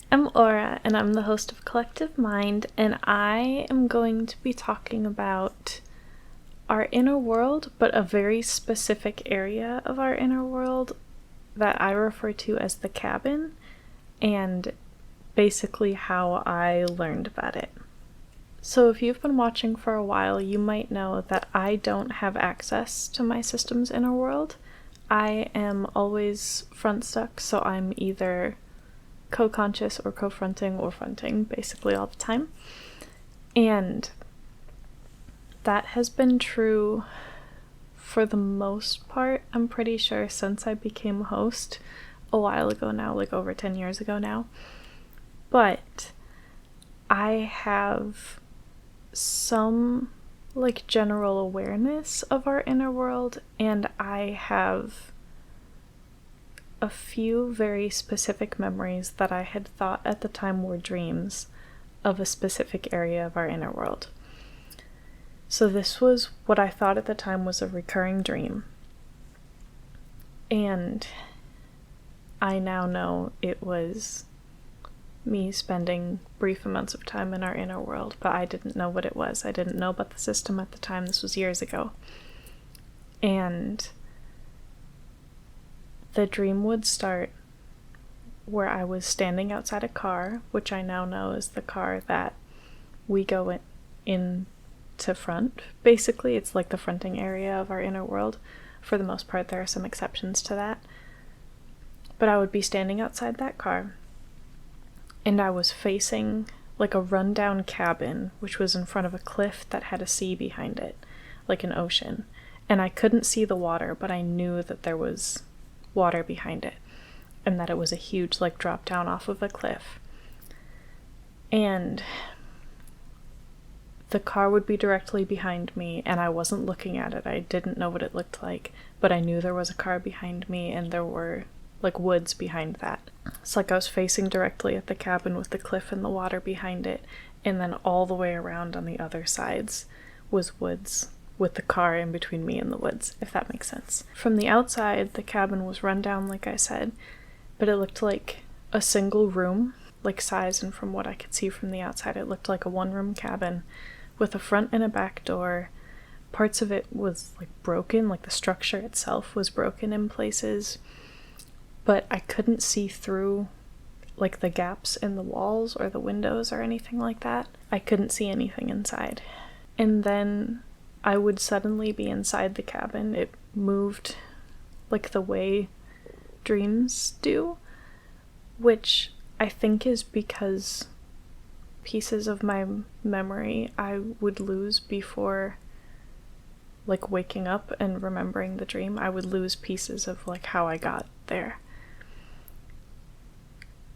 I'm Aura, and I'm the host of Collective Mind, and I am going to be talking about our inner world, but a very specific area of our inner world that I refer to as the cabin, and basically how I learned about it. So if you've been watching for a while, you might know that I don't have access to my system's inner world. I am always front stuck, so I'm either co-conscious or co-fronting or fronting basically all the time. And that has been true for the most part, I'm pretty sure, since I became a host a while ago now, like over 10 years ago now. But I have some like general awareness of our inner world, and I have a few very specific memories that I had thought at the time were dreams of a specific area of our inner world. So this was what I thought at the time was a recurring dream. And I now know it was me spending brief amounts of time in our inner world, but I didn't know what it was. I didn't know about the system at the time. This was years ago. And the dream would start where I was standing outside a car, which I now know is the car that we go in to front. Basically, it's like the fronting area of our inner world. For the most part, there are some exceptions to that. But I would be standing outside that car, and I was facing like a rundown cabin, which was in front of a cliff that had a sea behind it, like an ocean. And I couldn't see the water, but I knew that there was water behind it, and that it was a huge like drop down off of a cliff. And the car would be directly behind me, and I wasn't looking at it. I didn't know what it looked like, but I knew there was a car behind me, and there were like woods behind that. It's like I was facing directly at the cabin with the cliff and the water behind it, and then all the way around on the other sides was woods, with the car in between me and the woods, if that makes sense. From the outside, the cabin was run down, like I said, but it looked like a single room, like size, and from what I could see from the outside, it looked like a one-room cabin with a front and a back door. Parts of it was like broken, like the structure itself was broken in places, but I couldn't see through like the gaps in the walls or the windows or anything like that. I couldn't see anything inside. And then I would suddenly be inside the cabin. It moved like the way dreams do, which I think is because pieces of my memory I would lose before like waking up and remembering the dream. I would lose pieces of like how I got there.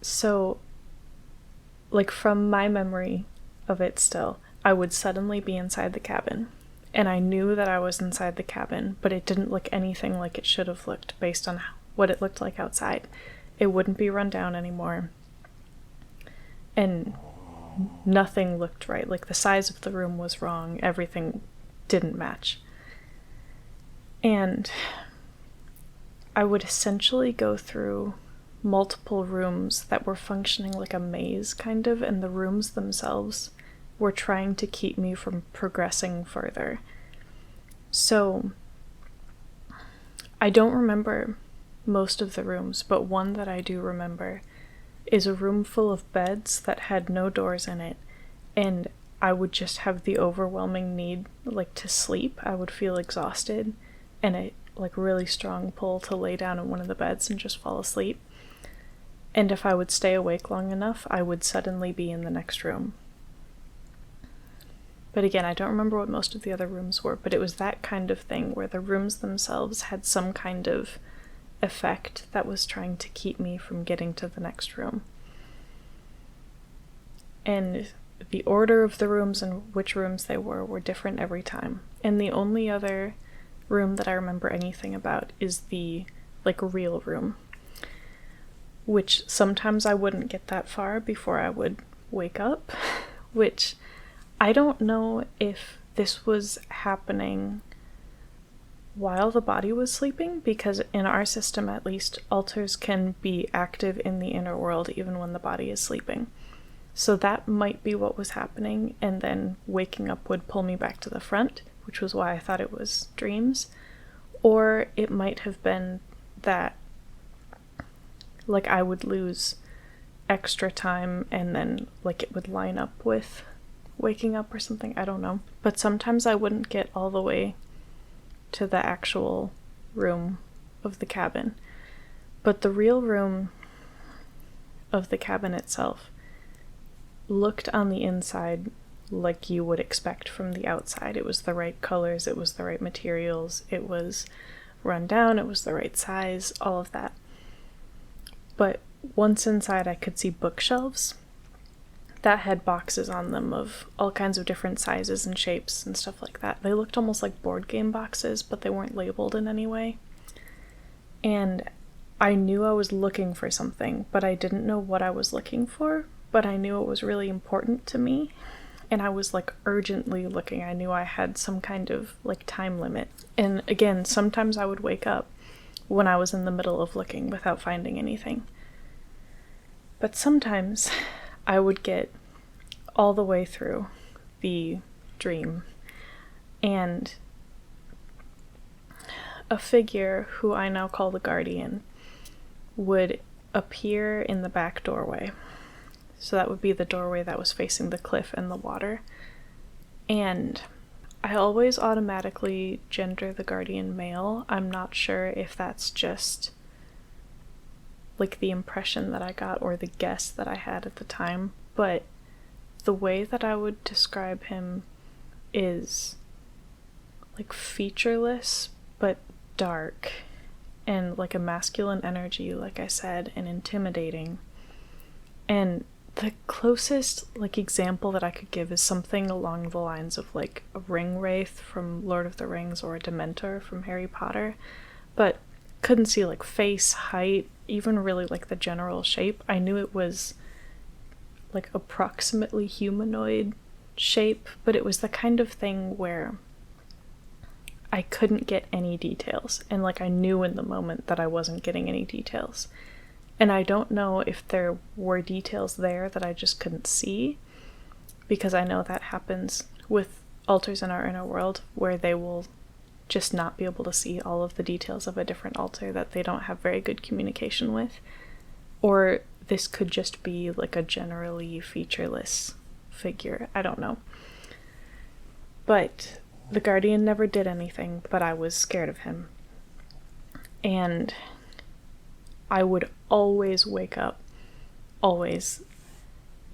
So like from my memory of it still, I would suddenly be inside the cabin. And I knew that I was inside the cabin, but it didn't look anything like it should have looked based on what it looked like outside. It wouldn't be run down anymore. And nothing looked right. Like the size of the room was wrong. Everything didn't match. And I would essentially go through multiple rooms that were functioning like a maze, kind of, and the rooms themselves were trying to keep me from progressing further. So I don't remember most of the rooms, but one that I do remember is a room full of beds that had no doors in it, and I would just have the overwhelming need like to sleep. I would feel exhausted and a like really strong pull to lay down in one of the beds and just fall asleep. And if I would stay awake long enough, I would suddenly be in the next room. But again, I don't remember what most of the other rooms were, but it was that kind of thing where the rooms themselves had some kind of effect that was trying to keep me from getting to the next room. And the order of the rooms and which rooms they were different every time. And the only other room that I remember anything about is the like real room, which sometimes I wouldn't get that far before I would wake up, which I don't know if this was happening while the body was sleeping, because in our system at least, alters can be active in the inner world even when the body is sleeping. So that might be what was happening, and then waking up would pull me back to the front, which was why I thought it was dreams. Or it might have been that, like, I would lose extra time and then, like, it would line up with waking up or something. I don't know. But sometimes I wouldn't get all the way to the actual room of the cabin. But the real room of the cabin itself looked on the inside like you would expect from the outside. It was the right colors, it was the right materials, it was run down, it was the right size, all of that. But once inside, I could see bookshelves that had boxes on them of all kinds of different sizes and shapes and stuff like that. They looked almost like board game boxes, but they weren't labeled in any way. And I knew I was looking for something, but I didn't know what I was looking for, but I knew it was really important to me, and I was, like, urgently looking. I knew I had some kind of, like, time limit. And again, sometimes I would wake up when I was in the middle of looking without finding anything. But sometimes I would get all the way through the dream, and a figure who I now call the guardian would appear in the back doorway. So that would be the doorway that was facing the cliff and the water. And I always automatically gender the guardian male. I'm not sure if that's just, like, the impression that I got or the guess that I had at the time, but the way that I would describe him is, like, featureless but dark, and like a masculine energy, like I said, and intimidating. And the closest, like, example that I could give is something along the lines of, like, a ring wraith from Lord of the Rings or a Dementor from Harry Potter, but couldn't see, like, face, height, even really, like, the general shape. I knew it was, like, approximately humanoid shape, but it was the kind of thing where I couldn't get any details, and, like, I knew in the moment that I wasn't getting any details. And I don't know if there were details there that I just couldn't see, because I know that happens with altars in our inner world, where they will just not be able to see all of the details of a different altar that they don't have very good communication with. Or this could just be, like, a generally featureless figure. I don't know. But the guardian never did anything, but I was scared of him. And I would always wake up, always,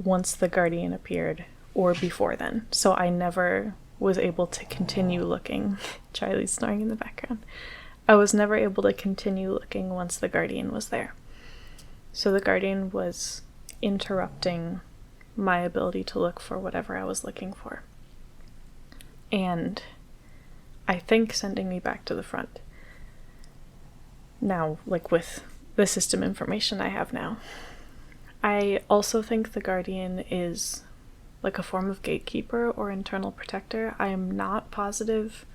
once the guardian appeared, or before then. So I never was able to continue looking. Charlie's snoring in the background. I was never able to continue looking once the guardian was there. So the guardian was interrupting my ability to look for whatever I was looking for. And I think sending me back to the front. Now, like, with the system information I have now. I also think the guardian is, like, a form of gatekeeper or internal protector. I am not positive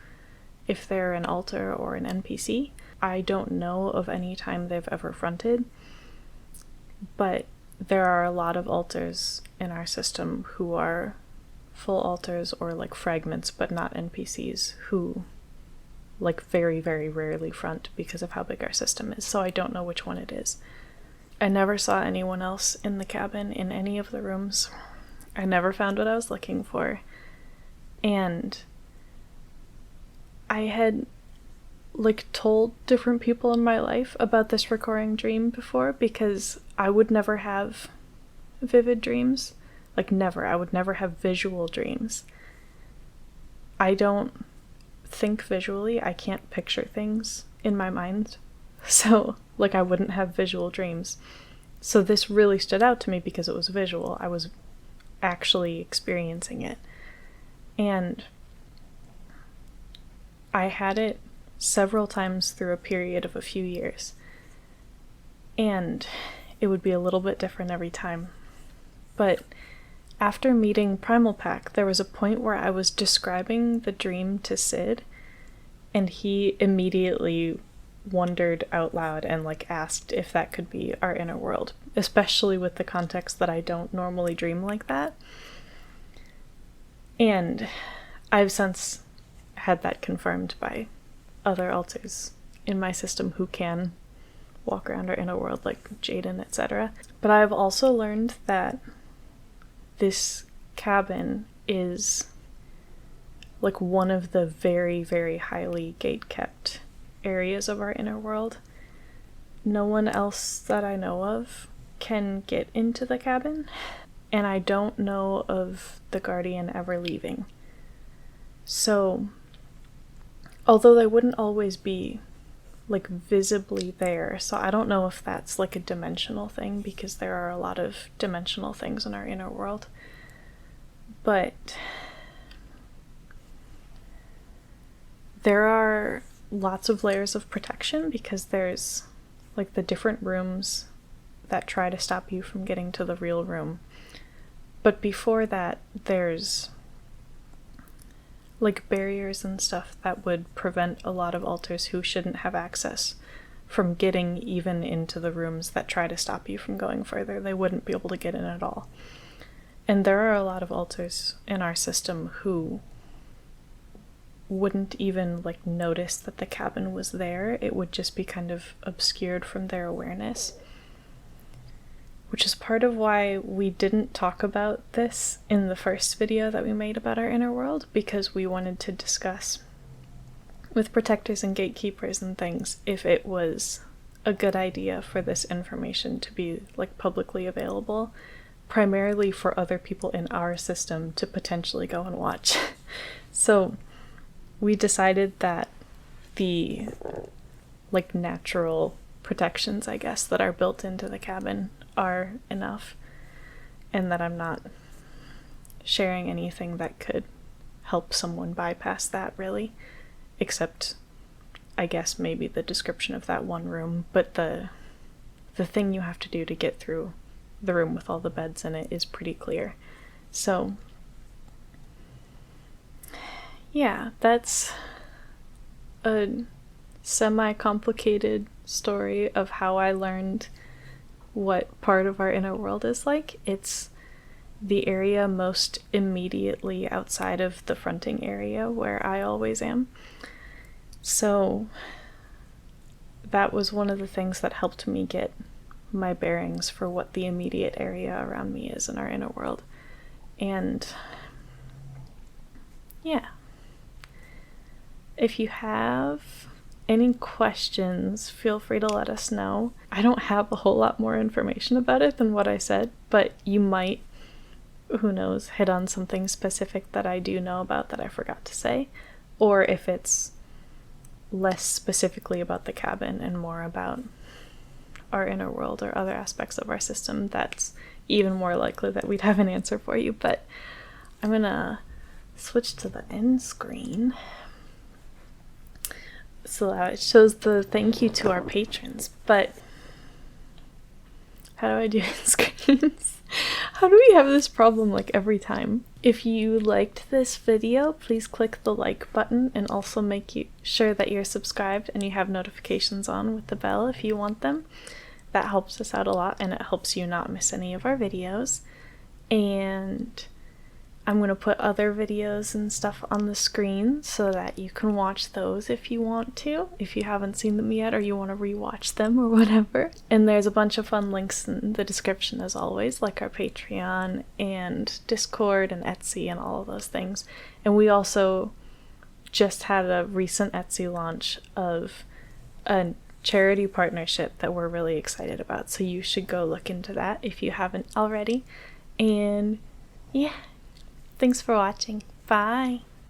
if they're an altar or an NPC. I don't know of any time they've ever fronted, but there are a lot of altars in our system who are full altars or, like, fragments but not NPCs who, like, very, very rarely front because of how big our system is, so I don't know which one it is. I never saw anyone else in the cabin in any of the rooms. I never found what I was looking for. And I had, like, told different people in my life about this recurring dream before, because I would never have vivid dreams. Like, never. I would never have visual dreams. I don't think visually. I can't picture things in my mind. So, like, I wouldn't have visual dreams. So this really stood out to me because it was visual. I was actually experiencing it. And I had it several times through a period of a few years. And it would be a little bit different every time. But after meeting Primal Pack, there was a point where I was describing the dream to Sid, and he immediately wondered out loud and like asked if that could be our inner world, especially with the context that I don't normally dream like that. And I've since had that confirmed by other alters in my system who can walk around our inner world, like Jaden, etc. But I've also learned that this cabin is like one of the very, very highly gate-kept areas of our inner world. No one else that I know of can get into the cabin, and I don't know of the guardian ever leaving. So, although they wouldn't always be like visibly there, so I don't know if that's like a dimensional thing, because there are a lot of dimensional things in our inner world. But there are lots of layers of protection, because there's like the different rooms that try to stop you from getting to the real room. But before that, there's like barriers and stuff that would prevent a lot of alters who shouldn't have access from getting even into the rooms that try to stop you from going further. They wouldn't be able to get in at all. And there are a lot of alters in our system who wouldn't even like notice that the cabin was there. It would just be kind of obscured from their awareness, which is part of why we didn't talk about this in the first video that we made about our inner world, because we wanted to discuss with protectors and gatekeepers and things if it was a good idea for this information to be like publicly available, primarily for other people in our system to potentially go and watch. So we decided that the like natural protections, I guess, that are built into the cabin are enough, and that I'm not sharing anything that could help someone bypass that, really, except I guess maybe the description of that one room. But the thing you have to do to get through the room with all the beds in it is pretty clear. So yeah, that's a semi-complicated story of how I learned what part of our inner world is like. It's the area most immediately outside of the fronting area where I always am. So that was one of the things that helped me get my bearings for what the immediate area around me is in our inner world. And yeah. If you have any questions, feel free to let us know. I don't have a whole lot more information about it than what I said, but you might, who knows, hit on something specific that I do know about that I forgot to say. Or if it's less specifically about the cabin and more about our inner world or other aspects of our system, that's even more likely that we'd have an answer for you. But I'm gonna switch to the end screen so that it shows the thank you to our patrons. But how do I do end screens? How do we have this problem like every time? If you liked this video, please click the like button, and also make sure that you're subscribed and you have notifications on with the bell if you want them. That helps us out a lot, and it helps you not miss any of our videos. And I'm going to put other videos and stuff on the screen so that you can watch those if you want to, if you haven't seen them yet or you want to rewatch them or whatever. And there's a bunch of fun links in the description as always, like our Patreon and Discord and Etsy and all of those things. And we also just had a recent Etsy launch of a charity partnership that we're really excited about, so you should go look into that if you haven't already. And yeah. Thanks for watching. Bye.